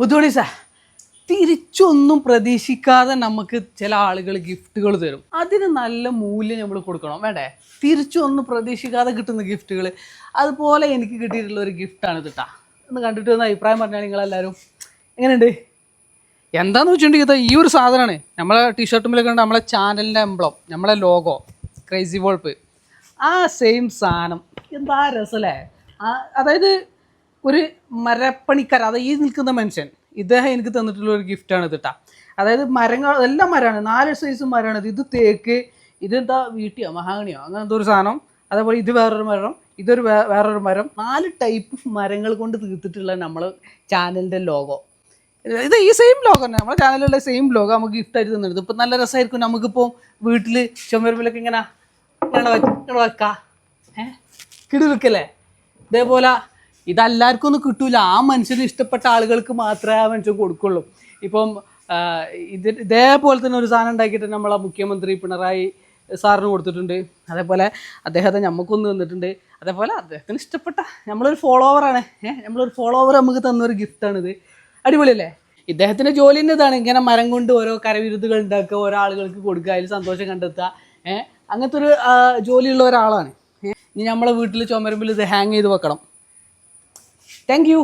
ബുദ്ധിമുട്ടി സാർ തിരിച്ചൊന്നും പ്രതീക്ഷിക്കാതെ നമുക്ക് ചില ആളുകൾ ഗിഫ്റ്റുകൾ തരും. അതിന് നല്ല മൂല്യം നമ്മൾ കൊടുക്കണം വേണ്ടേ? തിരിച്ചൊന്നും പ്രതീക്ഷിക്കാതെ കിട്ടുന്ന ഗിഫ്റ്റുകൾ. അതുപോലെ എനിക്ക് കിട്ടിയിട്ടുള്ള ഒരു ഗിഫ്റ്റാണ് ഇതിട്ടാ. ഒന്ന് കണ്ടിട്ട് ഒന്ന് അഭിപ്രായം പറഞ്ഞാൽ നിങ്ങളെല്ലാവരും എങ്ങനെയുണ്ട്? എന്താണെന്ന് വെച്ചിട്ടുണ്ടെങ്കിൽ ഈ ഒരു സാധനമാണ് നമ്മളെ ടീഷർട്ടുമ്പിലൊക്കെ ഉണ്ട് നമ്മളെ ചാനലിൻ്റെ എംബ്ലം, നമ്മളെ ലോഗോ ക്രൈസി വോൾപ്പ്. ആ സെയിം സാധനം എന്താ രസമല്ലേ? അതായത് ഒരു മരപ്പണിക്കാരൻ, അത് ഈ നിൽക്കുന്ന മനുഷ്യൻ, ഇദ്ദേഹം എനിക്ക് തന്നിട്ടുള്ള ഒരു ഗിഫ്റ്റാണ് ഇതിട്ടാ. അതായത് മരങ്ങൾ എല്ലാം മരമാണ്, 4 സൈസ് മരമാണ്. ഇത് തേക്ക്, ഇതെന്താ വീട്ടിയോ മഹാഗണിയോ അങ്ങനെ എന്തോ ഒരു സാധനം. അതേപോലെ ഇത് വേറൊരു മരം, ഇതൊരു വേറൊരു മരം. 4 ടൈപ്പ് മരങ്ങൾ കൊണ്ട് തീർത്തിട്ടുള്ള നമ്മൾ ചാനലിൻ്റെ ലോഗോ. ഇത് ഈ സെയിം ലോഗോ തന്നെ, നമ്മുടെ ചാനലിലുള്ള സെയിം ലോഗോ നമുക്ക് ഗിഫ്റ്റായിട്ട് തന്നിട്ടുണ്ട്. ഇപ്പം നല്ല രസമായിരിക്കും. നമുക്കിപ്പോൾ വീട്ടിൽ ചുമരുമ്പിലൊക്കെ ഇങ്ങനെ വെക്കാം. കിടി വെക്കല്ലേ? ഇതേപോലെ ഇതെല്ലാവർക്കും ഒന്നും കിട്ടൂല. ആ മനുഷ്യന് ഇഷ്ടപ്പെട്ട ആളുകൾക്ക് മാത്രമേ ആ മനുഷ്യൻ കൊടുക്കുള്ളൂ. ഇപ്പം ഇതേപോലെ തന്നെ ഒരു സാധനം ഉണ്ടാക്കിയിട്ട് നമ്മളെ മുഖ്യമന്ത്രി പിണറായി സാറിന് കൊടുത്തിട്ടുണ്ട്. അതേപോലെ അദ്ദേഹത്തെ നമുക്കൊന്ന് തന്നിട്ടുണ്ട്. അതേപോലെ അദ്ദേഹത്തിന് ഇഷ്ടപ്പെട്ട നമ്മളൊരു ഫോളോവറാണ്, നമ്മളൊരു ഫോളോവർ നമുക്ക് തന്നൊരു ഗിഫ്റ്റാണിത്. അടിപൊളിയല്ലേ? ഇദ്ദേഹത്തിൻ്റെ ജോലി തന്നെ ഇതാണ്, ഇങ്ങനെ മരം കൊണ്ട് ഓരോ കരവിരുതുകൾ ഉണ്ടാക്കുക, ഓരോ ആളുകൾക്ക് കൊടുക്കുക, അതിൽ സന്തോഷം കണ്ടെത്തുക. അങ്ങനത്തെ ഒരു ജോലിയുള്ള ഒരാളാണ്. ഇനി നമ്മളെ വീട്ടിൽ ചുമരുമ്പിൽ ഇത് ഹാങ് ചെയ്ത് വെക്കണം. Thank you.